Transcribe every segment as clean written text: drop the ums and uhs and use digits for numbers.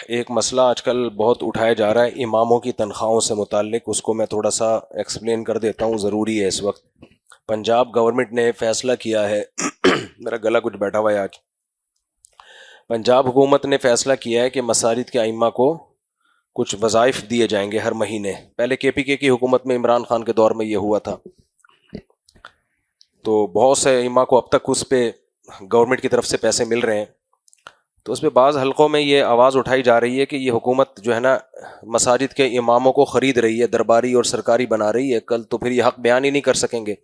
ایک مسئلہ آج کل بہت اٹھایا جا رہا ہے اماموں کی تنخواہوں سے متعلق، اس کو میں تھوڑا سا ایکسپلین کر دیتا ہوں، ضروری ہے اس وقت۔ پنجاب گورنمنٹ نے فیصلہ کیا ہے میرا گلا کچھ بیٹھا ہوا ہے آج۔ پنجاب حکومت نے فیصلہ کیا ہے کہ مساجد کے ائمہ کو کچھ وظائف دیے جائیں گے ہر مہینے۔ پہلے کے پی کے کی حکومت میں عمران خان کے دور میں یہ ہوا تھا، تو بہت سے ائمہ کو اب تک اس پہ گورنمنٹ کی طرف سے پیسے مل رہے ہیں۔ تو اس پہ بعض حلقوں میں یہ آواز اٹھائی جا رہی ہے کہ یہ حکومت جو ہے نا مساجد کے اماموں کو خرید رہی ہے، درباری اور سرکاری بنا رہی ہے، کل تو پھر یہ حق بیان ہی نہیں کر سکیں گے۔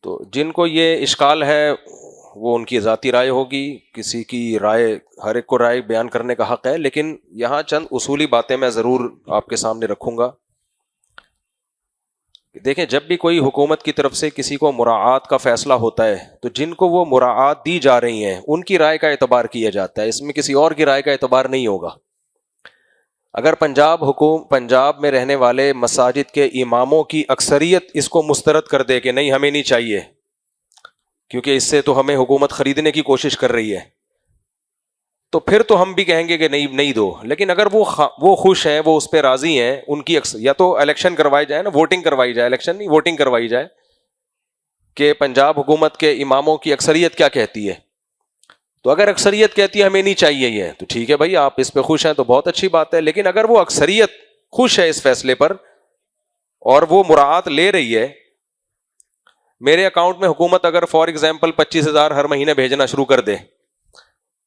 تو جن کو یہ اشکال ہے وہ ان کی ذاتی رائے ہوگی، کسی کی رائے، ہر ایک کو رائے بیان کرنے کا حق ہے، لیکن یہاں چند اصولی باتیں میں ضرور آپ کے سامنے رکھوں گا۔ دیکھیں، جب بھی کوئی حکومت کی طرف سے کسی کو مراعات کا فیصلہ ہوتا ہے تو جن کو وہ مراعات دی جا رہی ہیں ان کی رائے کا اعتبار کیا جاتا ہے، اس میں کسی اور کی رائے کا اعتبار نہیں ہوگا۔ اگر پنجاب میں رہنے والے مساجد کے اماموں کی اکثریت اس کو مسترد کر دے کہ نہیں ہمیں نہیں چاہیے کیونکہ اس سے تو ہمیں حکومت خریدنے کی کوشش کر رہی ہے، تو پھر تو ہم بھی کہیں گے کہ نہیں دو۔ لیکن اگر وہ خوش ہیں، وہ اس پہ راضی ہیں، ان کی یا تو الیکشن کروائی جائے نا، ووٹنگ کروائی جائے، الیکشن نہیں، ووٹنگ کروائی جائے کہ پنجاب حکومت کے اماموں کی اکثریت کیا کہتی ہے۔ تو اگر اکثریت کہتی ہے ہمیں نہیں چاہیے یہ، تو ٹھیک ہے بھائی، آپ اس پہ خوش ہیں تو بہت اچھی بات ہے۔ لیکن اگر وہ اکثریت خوش ہے اس فیصلے پر اور وہ مراعات لے رہی ہے، میرے اکاؤنٹ میں حکومت اگر فار ایگزامپل 25,000 ہر مہینے بھیجنا شروع کر دے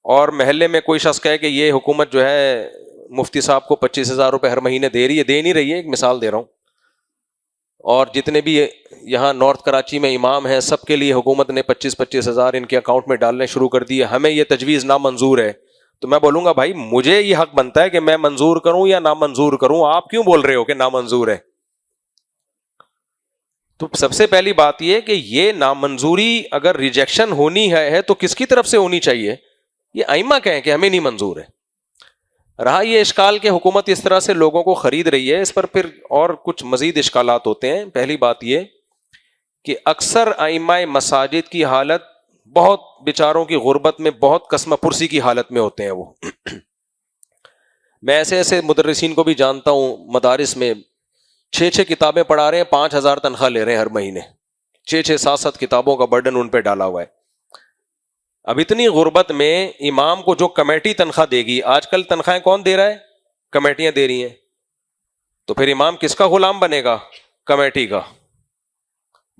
اور محلے میں کوئی شخص کہے کہ یہ حکومت جو ہے مفتی صاحب کو 25,000 روپے ہر مہینے دے نہیں رہی ہے، ایک مثال دے رہا ہوں، اور جتنے بھی یہاں نارتھ کراچی میں امام ہیں سب کے لیے حکومت نے 25,000 ان کے اکاؤنٹ میں ڈالنے شروع کر دیے، ہمیں یہ تجویز نامنظور ہے، تو میں بولوں گا بھائی مجھے یہ حق بنتا ہے کہ میں منظور کروں یا نامنظور کروں، آپ کیوں بول رہے ہو کہ نامنظور ہے؟ تو سب سے پہلی بات یہ کہ یہ نامنظوری اگر ریجیکشن ہونی ہے تو کس کی طرف سے ہونی چاہیے؟ یہ ائمہ کہیں کہ ہمیں نہیں منظور ہے۔ رہا یہ اشکال کہ حکومت اس طرح سے لوگوں کو خرید رہی ہے، اس پر پھر اور کچھ مزید اشکالات ہوتے ہیں۔ پہلی بات یہ کہ اکثر ائمہ مساجد کی حالت بہت بیچاروں کی غربت میں بہت قسمہ پرسی کی حالت میں ہوتے ہیں۔ وہ میں ایسے مدرسین کو بھی جانتا ہوں، مدارس میں 6 کتابیں پڑھا رہے ہیں، 5,000 تنخواہ لے رہے ہیں ہر مہینے، 6 7 کتابوں کا برڈن ان پہ ڈالا ہوا ہے۔ اب اتنی غربت میں امام کو جو کمیٹی تنخواہ دے گی، آج کل تنخواہیں کون دے رہا ہے؟ کمیٹیاں دے رہی ہیں، تو پھر امام کس کا غلام بنے گا؟ کمیٹی کا۔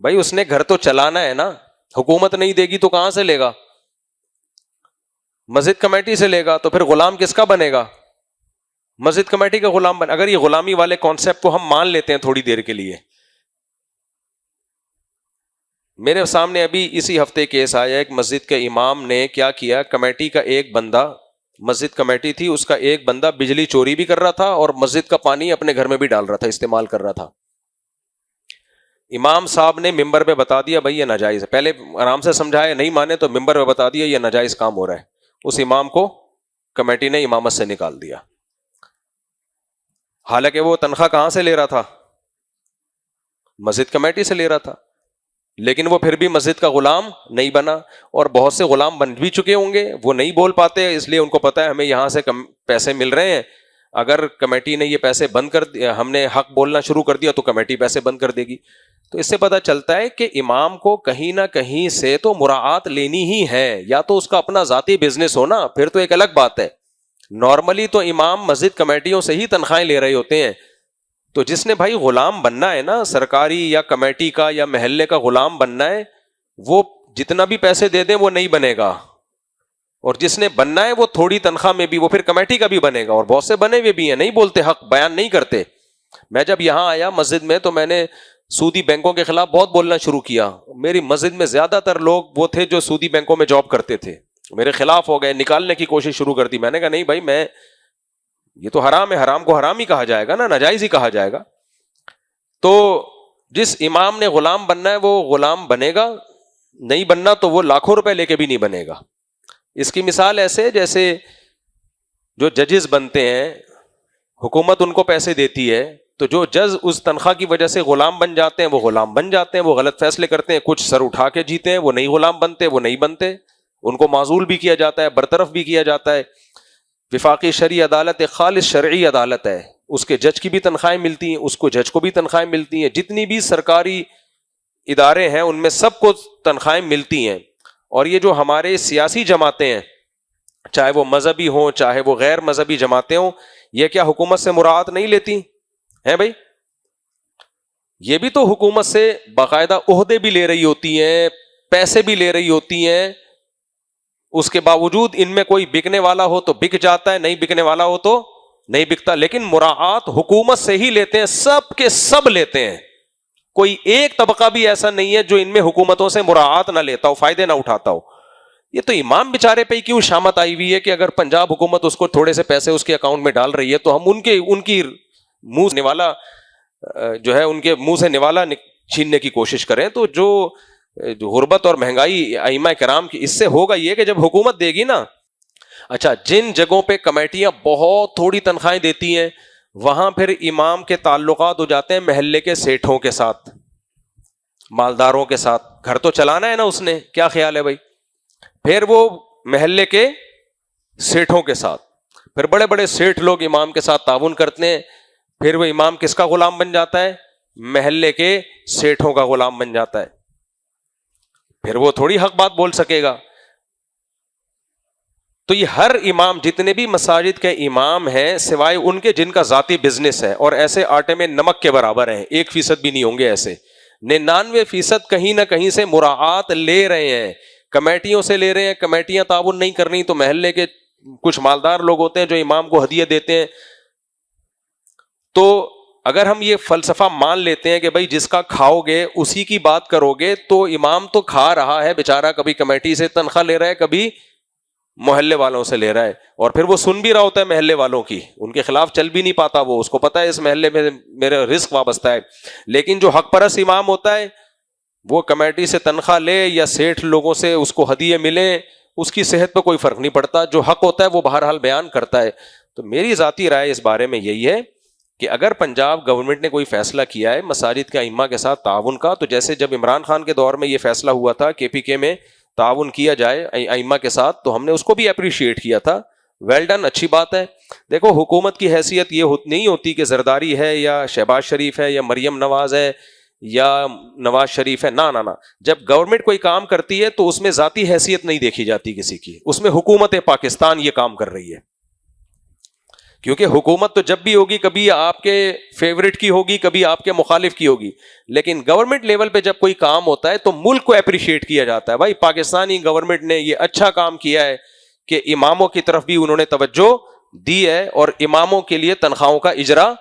بھائی اس نے گھر تو چلانا ہے نا، حکومت نہیں دے گی تو کہاں سے لے گا؟ مسجد کمیٹی سے لے گا، تو پھر غلام کس کا بنے گا؟ مسجد کمیٹی کا غلام بنے۔ اگر یہ غلامی والے کانسیپٹ کو ہم مان لیتے ہیں تھوڑی دیر کے لیے، میرے سامنے ابھی اسی ہفتے کیس آیا، ایک مسجد کے امام نے کیا کیا، کمیٹی کا ایک بندہ، مسجد کمیٹی تھی، اس کا ایک بندہ بجلی چوری بھی کر رہا تھا اور مسجد کا پانی اپنے گھر میں بھی ڈال رہا تھا، استعمال کر رہا تھا۔ امام صاحب نے ممبر پہ بتا دیا بھائی یہ ناجائز ہے، پہلے آرام سے سمجھایا، نہیں مانے تو ممبر پہ بتا دیا یہ ناجائز کام ہو رہا ہے، اس امام کو کمیٹی نے امامت سے نکال دیا، حالانکہ وہ تنخواہ کہاں سے لے رہا تھا؟ مسجد کمیٹی سے لے رہا تھا، لیکن وہ پھر بھی مسجد کا غلام نہیں بنا۔ اور بہت سے غلام بن بھی چکے ہوں گے، وہ نہیں بول پاتے، اس لیے ان کو پتا ہے ہمیں یہاں سے پیسے مل رہے ہیں، اگر کمیٹی نے یہ پیسے بند کر دیا، ہم نے حق بولنا شروع کر دیا تو کمیٹی پیسے بند کر دے گی۔ تو اس سے پتہ چلتا ہے کہ امام کو کہیں نہ کہیں سے تو مراعات لینی ہی ہے، یا تو اس کا اپنا ذاتی بزنس ہونا، پھر تو ایک الگ بات ہے۔ نارملی تو امام مسجد کمیٹیوں سے ہی تنخواہیں لے رہے ہوتے ہیں، تو جس نے بھائی غلام بننا ہے نا، سرکاری یا کمیٹی کا یا محلے کا غلام بننا ہے، وہ جتنا بھی پیسے دے دیں وہ نہیں بنے گا، اور جس نے بننا ہے وہ تھوڑی تنخواہ میں بھی وہ پھر کمیٹی کا بھی بنے گا، اور بہت سے بنے ہوئے بھی ہیں، نہیں بولتے، حق بیان نہیں کرتے۔ میں جب یہاں آیا مسجد میں تو میں نے سودی بینکوں کے خلاف بہت بولنا شروع کیا، میری مسجد میں زیادہ تر لوگ وہ تھے جو سودی بینکوں میں جاب کرتے تھے، میرے خلاف ہو گئے، نکالنے کی کوشش شروع کر دی۔ میں نے کہا نہیں بھائی، میں یہ تو حرام ہے، حرام کو حرام ہی کہا جائے گا نا، ناجائز ہی کہا جائے گا۔ تو جس امام نے غلام بننا ہے وہ غلام بنے گا، نہیں بننا تو وہ لاکھوں روپے لے کے بھی نہیں بنے گا۔ اس کی مثال ایسے جیسے جو ججز بنتے ہیں، حکومت ان کو پیسے دیتی ہے، تو جو جج اس تنخواہ کی وجہ سے غلام بن جاتے ہیں وہ غلام بن جاتے ہیں، وہ غلط فیصلے کرتے ہیں، کچھ سر اٹھا کے جیتے ہیں، وہ نہیں غلام بنتے، وہ نہیں بنتے، ان کو معزول بھی کیا جاتا ہے، برطرف بھی کیا جاتا ہے۔ وفاقی شرعی عدالت ایک خالص شرعی عدالت ہے، اس کے جج کی بھی تنخواہیں ملتی ہیں، اس کو جج کو بھی تنخواہیں ملتی ہیں، جتنی بھی سرکاری ادارے ہیں ان میں سب کو تنخواہیں ملتی ہیں. اور یہ جو ہمارے سیاسی جماعتیں ہیں، چاہے وہ مذہبی ہوں چاہے وہ غیر مذہبی جماعتیں ہوں، یہ کیا حکومت سے مراعات نہیں لیتی ہیں بھائی؟ یہ بھی تو حکومت سے باقاعدہ عہدے بھی لے رہی ہوتی ہیں، پیسے بھی لے رہی ہوتی ہیں، اس کے باوجود ان میں کوئی بکنے والا ہو تو بک جاتا ہے، نہیں بکنے والا ہو تو نہیں بکتا. لیکن مراعات حکومت سے ہی لیتے ہیں، سب کے سب لیتے ہیں. کوئی ایک طبقہ بھی ایسا نہیں ہے جو ان میں حکومتوں سے مراعات نہ لیتا ہو، فائدے نہ اٹھاتا ہو. یہ تو امام بیچارے پہ کیوں شامت آئی ہوئی ہے کہ اگر پنجاب حکومت اس کو تھوڑے سے پیسے اس کے اکاؤنٹ میں ڈال رہی ہے تو ہم ان کی منہ سے نوالا جو ہے ان کے منہ سے نوالا چھیننے کی کوشش کریں. تو جو غربت اور مہنگائی ائمہ کرام کی، اس سے ہوگا یہ کہ جب حکومت دے گی نا. اچھا، جن جگہوں پہ کمیٹیاں بہت تھوڑی تنخواہیں دیتی ہیں وہاں پھر امام کے تعلقات ہو جاتے ہیں محلے کے سیٹھوں کے ساتھ، مالداروں کے ساتھ. گھر تو چلانا ہے نا اس نے، کیا خیال ہے بھائی؟ پھر وہ محلے کے سیٹھوں کے ساتھ، پھر بڑے بڑے سیٹھ لوگ امام کے ساتھ تعاون کرتے ہیں. پھر وہ امام کس کا غلام بن جاتا ہے؟ محلے کے سیٹھوں کا غلام بن جاتا ہے. پھر وہ تھوڑی حق بات بول سکے گا. تو یہ ہر امام، جتنے بھی مساجد کے امام ہیں سوائے ان کے جن کا ذاتی بزنس ہے اور ایسے آٹے میں نمک کے برابر ہیں، 1% بھی نہیں ہوں گے ایسے، 99% کہیں نہ کہیں سے مراعات لے رہے ہیں، کمیٹیوں سے لے رہے ہیں. کمیٹیاں تعاون نہیں کر رہی تو محلے کے کچھ مالدار لوگ ہوتے ہیں جو امام کو ہدیہ دیتے ہیں. تو اگر ہم یہ فلسفہ مان لیتے ہیں کہ بھائی جس کا کھاؤ گے اسی کی بات کرو گے، تو امام تو کھا رہا ہے بیچارہ، کبھی کمیٹی سے تنخواہ لے رہا ہے کبھی محلے والوں سے لے رہا ہے، اور پھر وہ سن بھی رہا ہوتا ہے محلے والوں کی، ان کے خلاف چل بھی نہیں پاتا. وہ اس کو پتا ہے اس محلے میں میرا رزق وابستہ ہے. لیکن جو حق پرست امام ہوتا ہے وہ کمیٹی سے تنخواہ لے یا سیٹھ لوگوں سے اس کو ہدیے ملے، اس کی صحت پہ کوئی فرق نہیں پڑتا. جو حق ہوتا ہے وہ بہرحال بیان کرتا ہے. تو میری ذاتی رائے اس بارے میں یہی ہے کہ اگر پنجاب گورنمنٹ نے کوئی فیصلہ کیا ہے مساجد کے ائمہ کے ساتھ تعاون کا، تو جیسے جب عمران خان کے دور میں یہ فیصلہ ہوا تھا KPK میں تعاون کیا جائے ائمہ کے ساتھ، تو ہم نے اس کو بھی اپریشیٹ کیا تھا. ویل ڈن، اچھی بات ہے. دیکھو حکومت کی حیثیت یہ نہیں ہوتی کہ زرداری ہے یا شہباز شریف ہے یا مریم نواز ہے یا نواز شریف ہے، نہ. جب گورنمنٹ کوئی کام کرتی ہے تو اس میں ذاتی حیثیت نہیں دیکھی جاتی کسی کی، اس میں حکومت پاکستان یہ کام کر رہی ہے. کیونکہ حکومت تو جب بھی ہوگی کبھی آپ کے فیورٹ کی ہوگی کبھی آپ کے مخالف کی ہوگی، لیکن گورنمنٹ لیول پہ جب کوئی کام ہوتا ہے تو ملک کو اپریشیٹ کیا جاتا ہے. بھائی پاکستانی گورنمنٹ نے یہ اچھا کام کیا ہے کہ اماموں کی طرف بھی انہوں نے توجہ دی ہے اور اماموں کے لیے تنخواہوں کا اجرا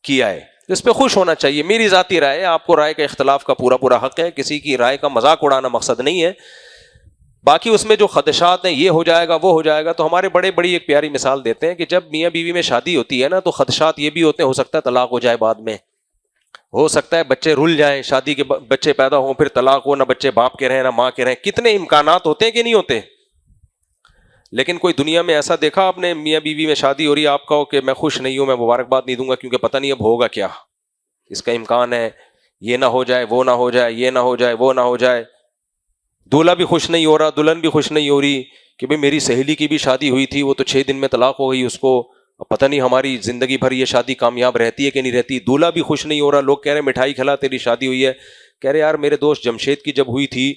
کیا ہے. اس پہ خوش ہونا چاہیے. میری ذاتی رائے ہے، آپ کو رائے کا اختلاف کا پورا حق ہے، کسی کی رائے کا مذاق اڑانا مقصد نہیں ہے. باقی اس میں جو خدشات ہیں، یہ ہو جائے گا وہ ہو جائے گا، تو ہمارے بڑی ایک پیاری مثال دیتے ہیں کہ جب میاں بیوی میں شادی ہوتی ہے نا تو خدشات یہ بھی ہوتے ہیں، ہو سکتا ہے طلاق ہو جائے بعد میں، ہو سکتا ہے بچے رل جائیں، شادی کے بچے پیدا ہوں پھر طلاق ہو، نہ بچے باپ کے رہیں نہ ماں کے رہیں. کتنے امکانات ہوتے ہیں کہ نہیں ہوتے. لیکن کوئی دنیا میں ایسا دیکھا آپ نے میاں بیوی میں شادی ہو رہی ہے، آپ کہو کہ میں خوش نہیں ہوں، میں مبارکباد نہیں دوں گا کیونکہ پتہ نہیں اب ہوگا کیا، اس کا امکان ہے یہ نہ ہو جائے وہ نہ ہو جائے، یہ نہ ہو جائے وہ نہ ہو جائے. دولہا بھی خوش نہیں ہو رہا، دلہن بھی خوش نہیں ہو رہی کہ بھئی میری سہیلی کی بھی شادی ہوئی تھی، وہ تو 6 دن میں طلاق ہو گئی اس کو، اب پتہ نہیں ہماری زندگی بھر یہ شادی کامیاب رہتی ہے کہ نہیں رہتی. دولہا بھی خوش نہیں ہو رہا، لوگ کہہ رہے ہیں مٹھائی کھلا تیری شادی ہوئی ہے. کہہ رہے یار میرے دوست جمشید کی جب ہوئی تھی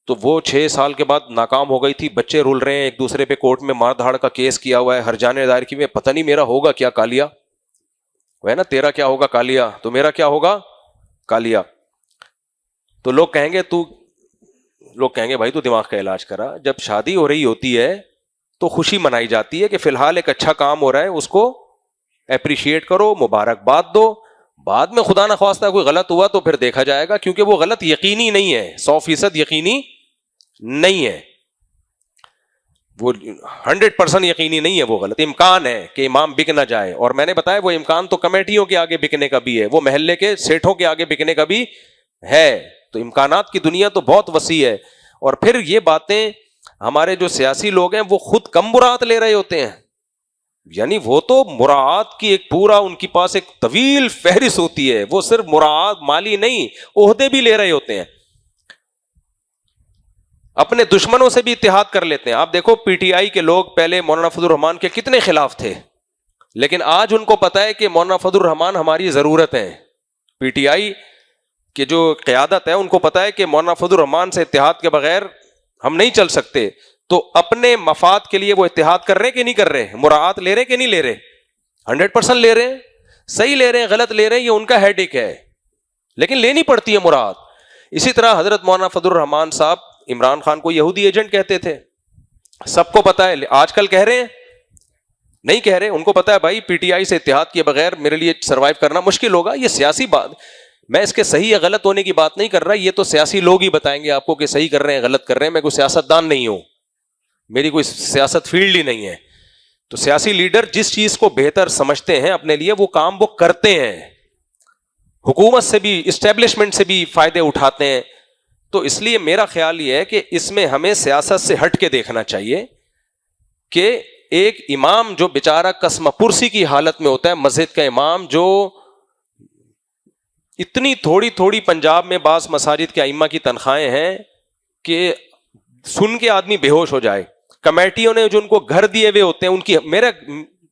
تو وہ 6 سال کے بعد ناکام ہو گئی تھی، بچے رول رہے ہیں، ایک دوسرے پہ کورٹ میں مار دھاڑ کا کیس کیا ہوا ہے، ہرجانے دائر کی، میں پتہ نہیں میرا ہوگا کیا کالیا، وہ ہے نا تیرا کیا ہوگا کالیا، تو میرا کیا ہوگا کالیا. تو لوگ کہیں گے بھائی تو دماغ کا علاج کرا. جب شادی ہو رہی ہوتی ہے تو خوشی منائی جاتی ہے کہ فی الحال ایک اچھا کام ہو رہا ہے، اس کو اپریشیٹ کرو، مبارکباد دو. بعد میں خدا نہ خواستہ کوئی غلط ہوا تو پھر دیکھا جائے گا، کیونکہ وہ غلط یقینی نہیں ہے، 100% یقینی نہیں ہے، وہ 100% یقینی نہیں ہے، وہ غلط امکان ہے کہ امام بک نہ جائے. اور میں نے بتایا وہ امکان تو کمیٹیوں کے آگے بکنے کا بھی ہے، وہ محلے کے سیٹھوں کے آگے بکنے کا بھی ہے. تو امکانات کی دنیا تو بہت وسیع ہے. اور پھر یہ باتیں ہمارے جو سیاسی لوگ ہیں وہ خود کم مراعات لے رہے ہوتے ہیں، یعنی وہ تو مراعات کی ایک پورا ان کے پاس ایک طویل فہرست ہوتی ہے، وہ صرف مراعات مالی نہیں عہدے بھی لے رہے ہوتے ہیں. اپنے دشمنوں سے بھی اتحاد کر لیتے ہیں. آپ دیکھو پی ٹی آئی کے لوگ پہلے مولانا فضل الرحمان کے کتنے خلاف تھے, لیکن آج ان کو پتا ہے کہ مولانا فضل الرحمان ہماری ضرورت ہے. پی ٹی آئی کی جو قیادت ہے ان کو پتا ہے کہ مولانا فضل الرحمان سے اتحاد کے بغیر ہم نہیں چل سکتے, تو اپنے مفاد کے لیے وہ اتحاد کر رہے کہ نہیں کر رہے, مراعات لے رہے کہ نہیں لے رہے؟ 100% لے رہے ہیں. صحیح لے رہے ہیں غلط لے رہے ہیں یہ ان کا ہیڈک ہے, لیکن لینی پڑتی ہے مراعات. اسی طرح حضرت مولانا فضل الرحمان صاحب عمران خان کو یہودی ایجنٹ کہتے تھے, سب کو پتا ہے. آج کل کہہ رہے ہیں نہیں کہہ رہے, ان کو پتا ہے بھائی پی ٹی آئی سے اتحاد کے بغیر میرے لیے سروائیو کرنا مشکل ہوگا. یہ سیاسی بات, میں اس کے صحیح یا غلط ہونے کی بات نہیں کر رہا, یہ تو سیاسی لوگ ہی بتائیں گے آپ کو کہ صحیح کر رہے ہیں غلط کر رہے ہیں. میں کوئی سیاستدان نہیں ہوں, میری کوئی سیاست فیلڈ ہی نہیں ہے. تو سیاسی لیڈر جس چیز کو بہتر سمجھتے ہیں اپنے لیے وہ کام وہ کرتے ہیں, حکومت سے بھی اسٹیبلشمنٹ سے بھی فائدے اٹھاتے ہیں. تو اس لیے میرا خیال یہ ہے کہ اس میں ہمیں سیاست سے ہٹ کے دیکھنا چاہیے کہ ایک امام جو بیچارہ قسم پرسی کی حالت میں ہوتا ہے, مسجد کا امام جو اتنی تھوڑی تھوڑی پنجاب میں بعض مساجد کے ائمہ کی تنخواہیں ہیں کہ سن کے آدمی بے ہوش ہو جائے. کمیٹیوں نے جو ان کو گھر دیے ہوئے ہوتے ہیں ان کی, میرے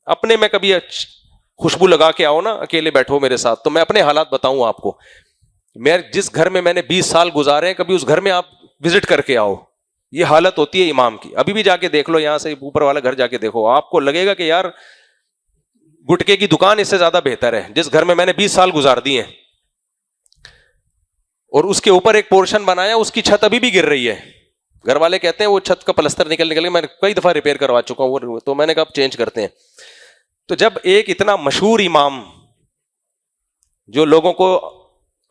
اپنے میں کبھی خوشبو لگا کے آؤ نا, اکیلے بیٹھو میرے ساتھ تو میں اپنے حالات بتاؤں آپ کو. میں جس گھر میں نے 20 سال گزارے ہیں, کبھی اس گھر میں آپ وزٹ کر کے آؤ, یہ حالت ہوتی ہے امام کی. ابھی بھی جا کے دیکھ لو, یہاں سے اوپر والا گھر جا کے دیکھو, آپ کو لگے گا کہ یار گٹکے کی دکان اس سے زیادہ بہتر ہے. جس گھر میں نے 20 سال گزار دیے ہیں اور اس کے اوپر ایک پورشن بنایا, اس کی چھت ابھی بھی گر رہی ہے. گھر والے کہتے ہیں وہ چھت کا پلستر نکل میں نے کئی دفعہ ریپیئر کروا چکا ہوں, تو میں نے کہا چینج کرتے ہیں. تو جب ایک اتنا مشہور امام جو لوگوں کو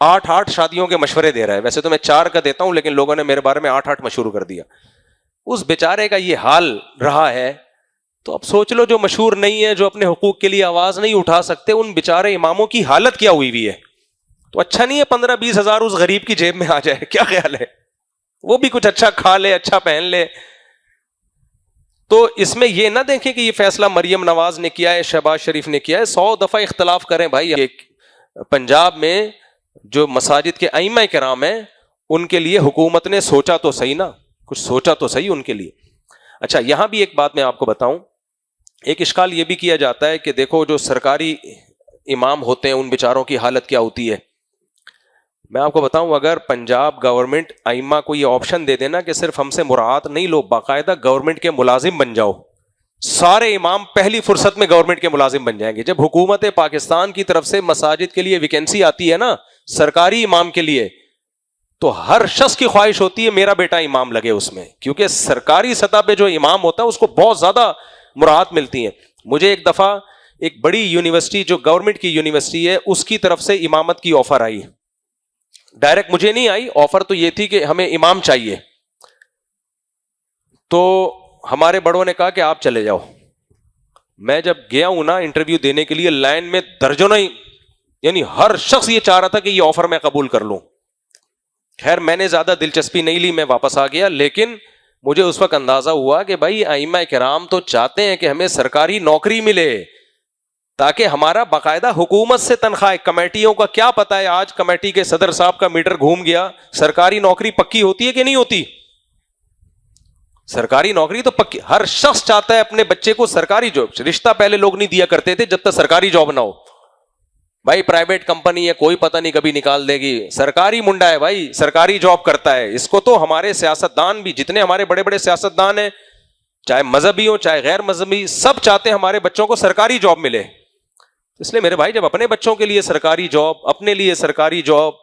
8 شادیوں کے مشورے دے رہا ہے, ویسے تو میں 4 کا دیتا ہوں لیکن لوگوں نے میرے بارے میں 8 مشہور کر دیا, اس بیچارے کا یہ حال رہا ہے, تو اب سوچ لو جو مشہور نہیں ہے, جو اپنے حقوق کے لیے آواز نہیں اٹھا سکتے, ان بیچارے اماموں کی حالت کیا ہوئی ہوئی ہے. تو اچھا نہیں ہے 15-20 ہزار اس غریب کی جیب میں آ جائے, کیا خیال ہے؟ وہ بھی کچھ اچھا کھا لے, اچھا پہن لے. تو اس میں یہ نہ دیکھیں کہ یہ فیصلہ مریم نواز نے کیا ہے, شہباز شریف نے کیا ہے. 100 دفعہ اختلاف کریں بھائی. پنجاب میں جو مساجد کے ائمہ کرام ہیں ان کے لیے حکومت نے سوچا تو صحیح نا, کچھ سوچا تو صحیح ان کے لیے. اچھا یہاں بھی ایک بات میں آپ کو بتاؤں, ایک اشکال یہ بھی کیا جاتا ہے کہ دیکھو جو سرکاری امام ہوتے ہیں ان بیچاروں کی حالت کیا ہوتی ہے. میں آپ کو بتاؤں, اگر پنجاب گورنمنٹ ائمہ کو یہ آپشن دے دینا کہ صرف ہم سے مراعات نہیں لو, باقاعدہ گورنمنٹ کے ملازم بن جاؤ, سارے امام پہلی فرصت میں گورنمنٹ کے ملازم بن جائیں گے. جب حکومت پاکستان کی طرف سے مساجد کے لیے ویکینسی آتی ہے نا سرکاری امام کے لیے, تو ہر شخص کی خواہش ہوتی ہے میرا بیٹا امام لگے اس میں, کیونکہ سرکاری سطح پہ جو امام ہوتا ہے اس کو بہت زیادہ مراعات ملتی ہیں. مجھے ایک دفعہ ایک بڑی یونیورسٹی جو گورنمنٹ کی یونیورسٹی ہے اس کی طرف سے امامت کی آفر آئی, ڈائریکٹ مجھے نہیں آئی, آفر تو یہ تھی کہ ہمیں امام چاہیے. تو ہمارے بڑوں نے کہا کہ آپ چلے جاؤ. میں جب گیا ہوں نا انٹرویو دینے کے لیے, لائن میں درجنوں, یعنی ہر شخص یہ چاہ رہا تھا کہ یہ آفر میں قبول کر لوں. خیر میں نے زیادہ دلچسپی نہیں لی, میں واپس آ گیا. لیکن مجھے اس وقت اندازہ ہوا کہ بھائی ائمہ کرام تو چاہتے ہیں کہ ہمیں سرکاری نوکری ملے تاکہ ہمارا باقاعدہ حکومت سے تنخواہ. کمیٹیوں کا کیا پتا ہے, آج کمیٹی کے صدر صاحب کا میٹر گھوم گیا, سرکاری نوکری پکی ہوتی ہے کہ نہیں ہوتی؟ سرکاری نوکری تو پکی, ہر شخص چاہتا ہے اپنے بچے کو سرکاری جاب. رشتہ پہلے لوگ نہیں دیا کرتے تھے جب تک سرکاری جاب نہ ہو. بھائی پرائیویٹ کمپنی ہے, کوئی پتہ نہیں کبھی نکال دے گی, سرکاری منڈا ہے بھائی, سرکاری جاب کرتا ہے. اس کو تو ہمارے سیاستدان بھی, جتنے ہمارے بڑے بڑے سیاستدان ہیں, چاہے مذہبی ہوں چاہے غیر مذہبی, سب چاہتے ہیں ہمارے بچوں کو سرکاری جاب ملے. اس لیے میرے بھائی جب اپنے بچوں کے لیے سرکاری جاب, اپنے لیے سرکاری جاب,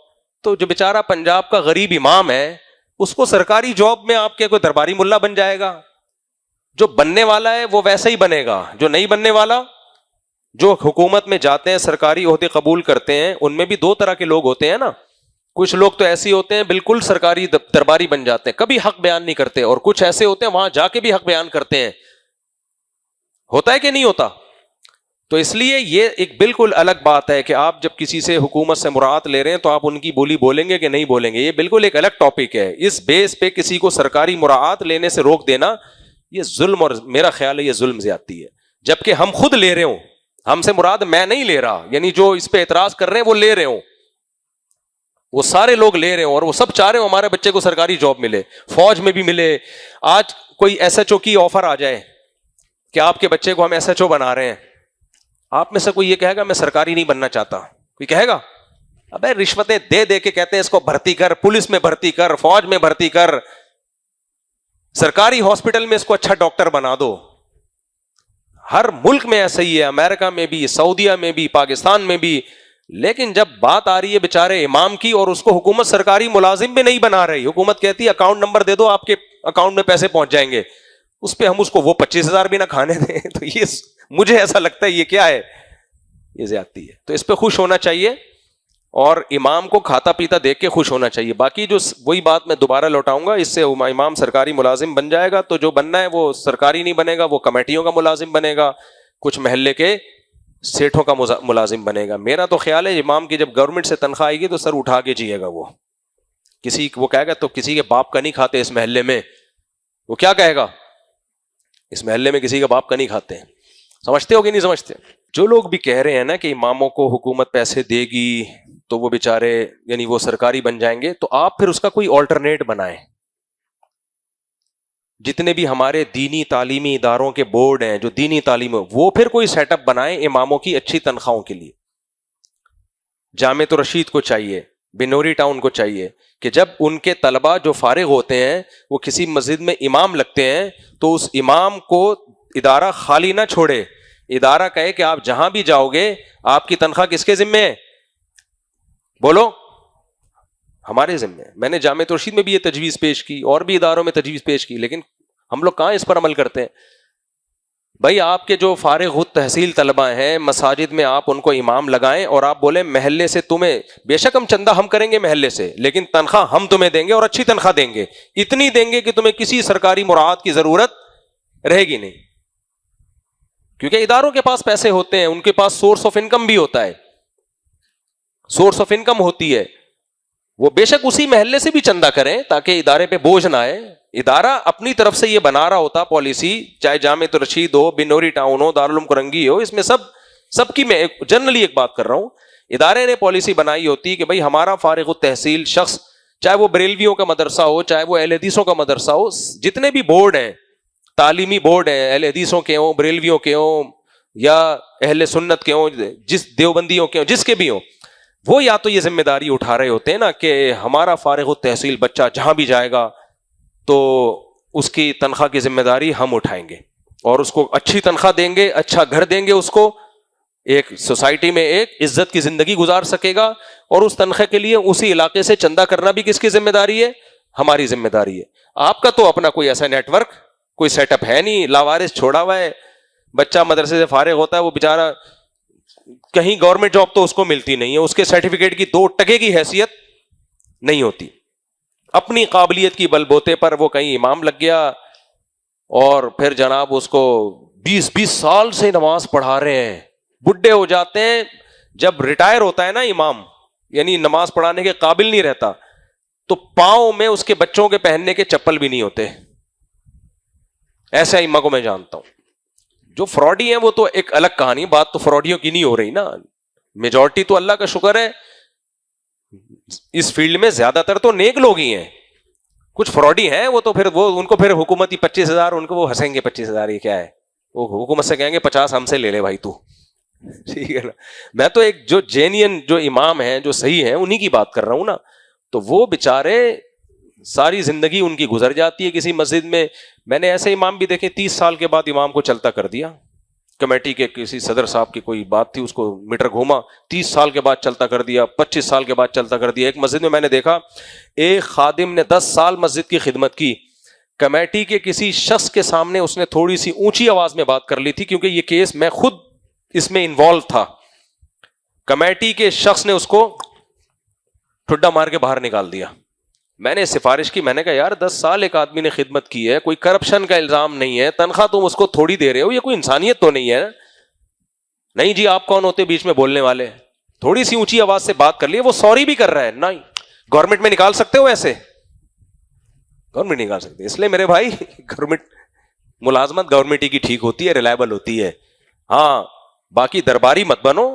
تو جو بیچارہ پنجاب کا غریب امام ہے اس کو سرکاری جاب میں آپ کے کوئی درباری ملا بن جائے گا. جو بننے والا ہے وہ ویسا ہی بنے گا, جو نہیں بننے والا, جو حکومت میں جاتے ہیں سرکاری عہدے قبول کرتے ہیں, ان میں بھی 2 طرح کے لوگ ہوتے ہیں نا. کچھ لوگ تو ایسے ہوتے ہیں بالکل سرکاری درباری بن جاتے ہیں, کبھی حق بیان نہیں کرتے, اور کچھ ایسے ہوتے ہیں وہاں جا کے بھی حق بیان کرتے ہیں. ہوتا ہے کہ نہیں ہوتا؟ تو اس لیے یہ ایک بالکل الگ بات ہے کہ آپ جب کسی سے حکومت سے مراعات لے رہے ہیں تو آپ ان کی بولی بولیں گے کہ نہیں بولیں گے, یہ بالکل ایک الگ ٹاپک ہے. اس بیس پہ کسی کو سرکاری مراعات لینے سے روک دینا یہ ظلم, اور میرا خیال ہے یہ ظلم زیادتی ہے. جبکہ ہم خود لے رہے ہوں, ہم سے مراد میں نہیں لے رہا, یعنی جو اس پہ اعتراض کر رہے ہیں وہ لے رہے ہوں, وہ سارے لوگ لے رہے ہوں اور وہ سب چاہ رہے ہوں ہمارے بچے کو سرکاری جاب ملے, فوج میں بھی ملے. آج کوئی ایس ایچ او کی آفر آ جائے کہ آپ کے بچے کو ہم ایس ایچ او بنا رہے ہیں, آپ میں سے کوئی یہ کہے گا میں سرکاری نہیں بننا چاہتا؟ کوئی کہے گا؟ ابے رشوتیں دے دے کے کہتے ہیں اس کو بھرتی کر, پولیس میں بھرتی کر, فوج میں بھرتی کر, سرکاری ہاسپٹل میں اس کو اچھا ڈاکٹر بنا دو. ہر ملک میں ایسا ہی ہے, امریکہ میں بھی, سعودیہ میں بھی, پاکستان میں بھی. لیکن جب بات آ رہی ہے بیچارے امام کی اور اس کو حکومت سرکاری ملازم بھی نہیں بنا رہی, حکومت کہتی ہے اکاؤنٹ نمبر دے دو آپ کے اکاؤنٹ میں پیسے پہنچ جائیں گے, اس پہ ہم اس کو وہ 25,000 بھی نہ کھانے دیں. تو یہ مجھے ایسا لگتا ہے یہ کیا ہے, یہ زیادتی ہے. تو اس پہ خوش ہونا چاہیے اور امام کو کھاتا پیتا دیکھ کے خوش ہونا چاہیے. باقی جو وہی بات میں دوبارہ لوٹاؤں گا, اس سے امام سرکاری ملازم بن جائے گا تو جو بننا ہے وہ سرکاری نہیں بنے گا, وہ کمیٹیوں کا ملازم بنے گا, کچھ محلے کے سیٹھوں کا ملازم بنے گا. میرا تو خیال ہے امام کی جب گورنمنٹ سے تنخواہ آئے گی تو سر اٹھا کے جیے گا. وہ کہے گا تو کسی کے باپ کا نہیں کھاتے اس محلے میں, وہ کیا کہے گا, اس محلے میں کسی کا باپ کا نہیں کھاتے. سمجھتے ہو کہ نہیں سمجھتے؟ جو لوگ بھی کہہ رہے ہیں نا کہ اماموں کو حکومت پیسے دے گی تو وہ بیچارے یعنی وہ سرکاری بن جائیں گے, تو آپ پھر اس کا کوئی آلٹرنیٹ بنائیں. جتنے بھی ہمارے دینی تعلیمی اداروں کے بورڈ ہیں جو دینی تعلیم, وہ پھر کوئی سیٹ اپ بنائیں اماموں کی اچھی تنخواہوں کے لیے. جامع الرشید کو چاہیے, بنوری ٹاؤن کو چاہیے کہ جب ان کے طلبہ جو فارغ ہوتے ہیں وہ کسی مسجد میں امام لگتے ہیں تو اس امام کو ادارہ خالی نہ چھوڑے, ادارہ کہے کہ آپ جہاں بھی جاؤ گے آپ کی تنخواہ کس کے ذمہ ہے؟ بولو, ہمارے ذمہ. میں نے جامع الرشید میں بھی یہ تجویز پیش کی اور بھی اداروں میں تجویز پیش کی, لیکن ہم لوگ کہاں اس پر عمل کرتے ہیں. بھائی آپ کے جو فارغ تحصیل طلبہ ہیں مساجد میں آپ ان کو امام لگائیں اور آپ بولیں محلے سے تمہیں, بے شک ہم چندہ ہم کریں گے محلے سے, لیکن تنخواہ ہم تمہیں دیں گے اور اچھی تنخواہ دیں گے, اتنی دیں گے کہ تمہیں کسی سرکاری مراعات کی ضرورت رہے گی نہیں. کیونکہ اداروں کے پاس پیسے ہوتے ہیں, ان کے پاس سورس آف انکم بھی ہوتا ہے, سورس آف انکم ہوتی ہے, وہ بے شک اسی محلے سے بھی چندہ کریں تاکہ ادارے پہ بوجھ نہ آئے. ادارہ اپنی طرف سے یہ بنا رہا ہوتا پالیسی, چاہے جامع الرشید ہو, بنوری ٹاؤن ہو, دارالعلوم کرنگی ہو, اس میں سب کی میں جنرلی ایک بات کر رہا ہوں, ادارے نے پالیسی بنائی ہوتی کہ بھائی ہمارا فارغ التحصیل شخص, چاہے وہ بریلویوں کا مدرسہ ہو, چاہے وہ اہل حدیثوں کا مدرسہ ہو, جتنے بھی بورڈ ہیں تعلیمی بورڈ ہیں, اہل حدیثوں کے ہوں, بریلویوں کے ہوں یا اہل سنت کے ہوں, جس دیوبندیوں کے ہوں, جس کے بھی ہوں, وہ یا تو یہ ذمہ داری اٹھا رہے ہوتے ہیں نا کہ ہمارا فارغ التحصیل بچہ جہاں بھی جائے گا تو اس کی تنخواہ کی ذمہ داری ہم اٹھائیں گے اور اس کو اچھی تنخواہ دیں گے, اچھا گھر دیں گے, اس کو ایک سوسائٹی میں ایک عزت کی زندگی گزار سکے گا, اور اس تنخواہ کے لیے اسی علاقے سے چندہ کرنا بھی کس کی ذمہ داری ہے؟ ہماری ذمہ داری ہے. آپ کا تو اپنا کوئی ایسا نیٹ ورک کوئی سیٹ اپ ہے نہیں, لاوارث چھوڑا ہوا ہے, بچہ مدرسے سے فارغ ہوتا ہے, وہ بیچارہ کہیں گورنمنٹ جاب تو اس کو ملتی نہیں ہے, اس کے سرٹیفکیٹ کی 2 ٹکے کی حیثیت نہیں ہوتی. اپنی قابلیت کی بل بوتے پر وہ کہیں امام لگ گیا اور پھر جناب اس کو 20 سال سے نماز پڑھا رہے ہیں, بڈھے ہو جاتے ہیں, جب ریٹائر ہوتا ہے نا امام, یعنی نماز پڑھانے کے قابل نہیں رہتا, تو پاؤں میں اس کے بچوں کے پہننے کے چپل بھی نہیں ہوتے. ایسے ائمہ کو میں جانتا ہوں. جو فراڈی ہیں وہ تو ایک الگ کہانی, بات تو فراڈیوں کی نہیں ہو رہی نا, میجورٹی تو اللہ کا شکر ہے اس فیلڈ میں زیادہ تر تو نیک لوگ ہی ہیں. کچھ فراڈی ہیں وہ تو پھر وہ ان کو پھر حکومتی 25,000 ان کو وہ ہنسیں گے, 25,000 یہ کیا ہے, وہ حکومت سے کہیں گے 50 ہم سے لے لے بھائی تو, ٹھیک ہے نا. میں تو ایک جو جینین جو امام ہیں جو صحیح ہیں انہی کی بات کر رہا ہوں نا. تو وہ بیچارے ساری زندگی ان کی گزر جاتی ہے کسی مسجد میں. میں نے ایسے امام بھی دیکھے 30 سال کے بعد امام کو چلتا کر دیا, کمیٹی کے کسی صدر صاحب کی کوئی بات تھی, اس کو میٹر گھوما, 30 سال کے بعد چلتا کر دیا, 25 سال کے بعد چلتا کر دیا. ایک مسجد میں نے دیکھا ایک خادم نے 10 سال مسجد کی خدمت کی, کمیٹی کے کسی شخص کے سامنے اس نے تھوڑی سی اونچی آواز میں بات کر لی تھی, کیونکہ یہ کیس میں خود اس میں انوالو تھا. کمیٹی کے شخص نے اس کو ٹھڈا مار کے باہر نکال دیا. میں نے سفارش کی, میں نے کہا یار 10 سال ایک آدمی نے خدمت کی ہے, کوئی کرپشن کا الزام نہیں ہے, تنخواہ تم اس کو تھوڑی دے رہے ہو, یہ کوئی انسانیت تو نہیں ہے. نہیں جی آپ کون ہوتے بیچ میں بولنے والے, تھوڑی سی اونچی آواز سے بات کر لی, وہ سوری بھی کر رہا ہے. نہیں گورنمنٹ میں نکال سکتے ہو ایسے, گورنمنٹ نکال سکتے. اس لیے میرے بھائی گورنمنٹ ملازمت گورنمنٹ کی ٹھیک ہوتی ہے, ریلائبل ہوتی ہے. ہاں باقی درباری مت بنو,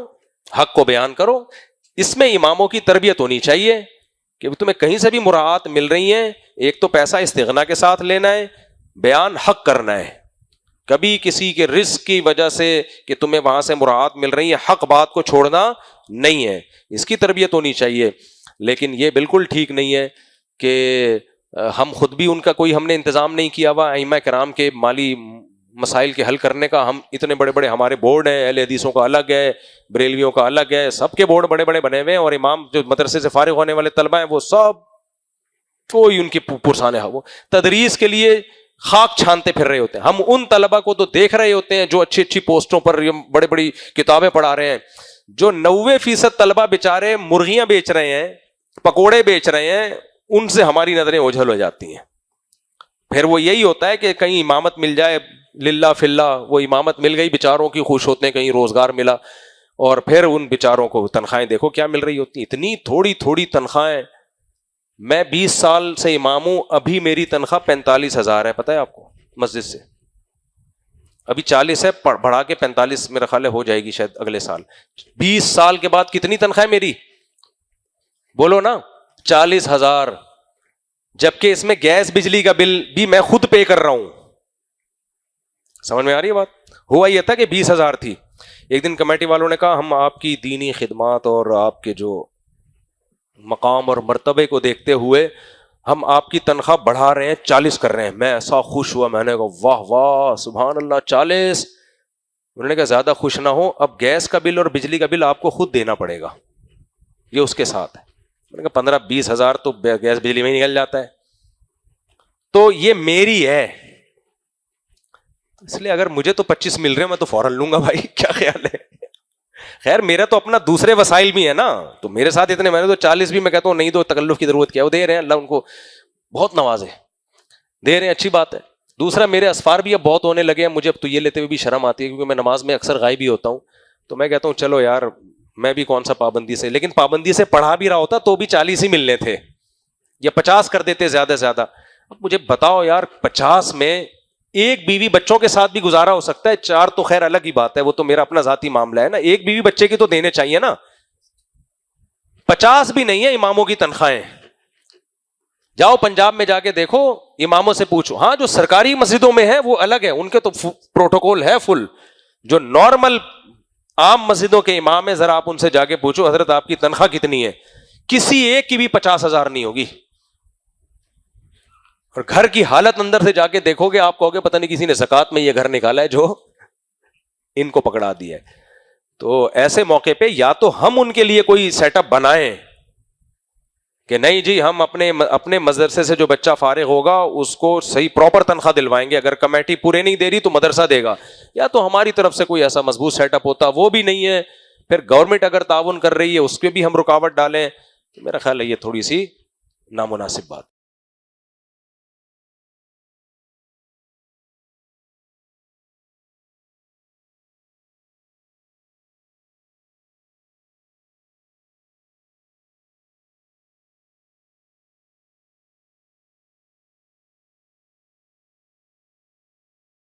حق کو بیان کرو. اس میں اماموں کی تربیت ہونی چاہیے کہ تمہیں کہیں سے بھی مراعات مل رہی ہیں، ایک تو پیسہ استغنا کے ساتھ لینا ہے، بیان حق کرنا ہے. کبھی کسی کے رزق کی وجہ سے کہ تمہیں وہاں سے مراعات مل رہی ہے، حق بات کو چھوڑنا نہیں ہے. اس کی تربیت ہونی چاہیے. لیکن یہ بالکل ٹھیک نہیں ہے کہ ہم خود بھی ان کا کوئی ہم نے انتظام نہیں کیا ہوا. ائمہ کرام کے مالی مسائل کے حل کرنے کا ہم اتنے بڑے بڑے ہمارے بورڈ ہیں، اہل حدیثوں کا الگ ہے، بریلویوں کا الگ ہے، سب کے بورڈ بڑے بڑے بنے ہوئے ہیں. اور امام جو مدرسے سے فارغ ہونے والے طلبہ ہیں وہ سب کوئی ان کی پرسان ہے، وہ تدریس کے لیے خاک چھانتے پھر رہے ہوتے ہیں. ہم ان طلبہ کو تو دیکھ رہے ہوتے ہیں جو اچھی اچھی پوسٹوں پر بڑے بڑی کتابیں پڑھا رہے ہیں. جو 90% طلبہ بیچارے مرغیاں بیچ رہے ہیں، پکوڑے بیچ رہے ہیں، ان سے ہماری نظریں اوجھل ہو جاتی ہیں. پھر وہ یہی ہوتا ہے کہ کہیں امامت مل جائے للہ فی اللہ، وہ امامت مل گئی، بیچاروں کی خوش ہوتے ہیں، کہیں روزگار ملا، اور پھر ان بیچاروں کو تنخواہیں دیکھو کیا مل رہی ہوتی ہیں، اتنی تھوڑی تھوڑی تنخواہیں. میں 20 سال سے امام ہوں، ابھی میری تنخواہ 45,000 ہے. پتہ ہے آپ کو؟ مسجد سے ابھی 40 ہے، بڑھا کے 45 میرا خیال ہے ہو جائے گی شاید اگلے سال. 20 سال کے بعد کتنی تنخواہ ہے میری؟ بولو نا. 40,000. جبکہ اس میں گیس بجلی کا بل بھی میں خود پے کر رہا ہوں. سمجھ میں آ رہی ہے بات؟ ہوا یہ تھا کہ 20,000 تھی. ایک دن کمیٹی والوں نے کہا ہم آپ کی دینی خدمات اور آپ کے جو مقام اور مرتبے کو دیکھتے ہوئے ہم آپ کی تنخواہ بڑھا رہے ہیں، 40 کر رہے ہیں. میں ایسا خوش ہوا، میں نے کہا واہ واہ سبحان اللہ 40. انہوں نے کہا زیادہ خوش نہ ہو، اب گیس کا بل اور بجلی کا بل آپ کو خود دینا پڑے گا، یہ اس کے ساتھ ہے. میں نے کہا 15-20 ہزار تو گیس بجلی میں ہی نکل جاتا ہے. تو یہ میری ہے، اس لیے اگر مجھے تو 25 مل رہے ہیں میں تو فوراً لوں گا بھائی، کیا خیال ہے؟ خیر میرا تو اپنا دوسرے وسائل بھی ہے نا، تو میرے ساتھ اتنے میں نے تو 40 بھی میں کہتا ہوں نہیں تو تکلف کی ضرورت کیا، وہ دے رہے ہیں، اللہ ان کو بہت نوازے، دے رہے ہیں، اچھی بات ہے. دوسرا میرے اسفار بھی اب بہت ہونے لگے ہیں، مجھے اب تو یہ لیتے ہوئے بھی شرم آتی ہے کیونکہ میں نماز میں اکثر غائب ہی ہوتا ہوں. تو میں کہتا ہوں چلو یار میں بھی کون سا پابندی سے، لیکن پابندی سے پڑھا بھی رہا ہوتا تو بھی 40 ہی ملنے تھے یا 50 کر دیتے زیادہ سے زیادہ. اب مجھے بتاؤ یار 50 میں ایک بیوی بچوں کے ساتھ بھی گزارا ہو سکتا ہے، 4 تو خیر الگ ہی بات ہے، وہ تو میرا اپنا ذاتی معاملہ ہے نا. ایک بیوی بچے کی تو دینے چاہیے نا. 50 بھی نہیں ہے اماموں کی تنخواہیں. جاؤ پنجاب میں جا کے دیکھو، اماموں سے پوچھو. ہاں جو سرکاری مسجدوں میں ہے وہ الگ ہے، ان کے تو پروٹوکول ہے فل. جو نارمل عام مسجدوں کے امام ہے ذرا آپ ان سے جا کے پوچھو حضرت آپ کی تنخواہ کتنی ہے، کسی ایک کی بھی 50,000 نہیں ہوگی. اور گھر کی حالت اندر سے جا کے دیکھو گے آپ کہو گے پتہ نہیں کسی نے زکوٰۃ میں یہ گھر نکالا ہے جو ان کو پکڑا دیا ہے. تو ایسے موقع پہ یا تو ہم ان کے لیے کوئی سیٹ اپ بنائیں کہ نہیں جی ہم اپنے مدرسے سے جو بچہ فارغ ہوگا اس کو صحیح پراپر تنخواہ دلوائیں گے، اگر کمیٹی پورے نہیں دے رہی تو مدرسہ دے گا، یا تو ہماری طرف سے کوئی ایسا مضبوط سیٹ اپ ہوتا، وہ بھی نہیں ہے. پھر گورنمنٹ اگر تعاون کر رہی ہے اس پہ بھی ہم رکاوٹ ڈالیں، تو میرا خیال ہے یہ تھوڑی سی نامناسب بات.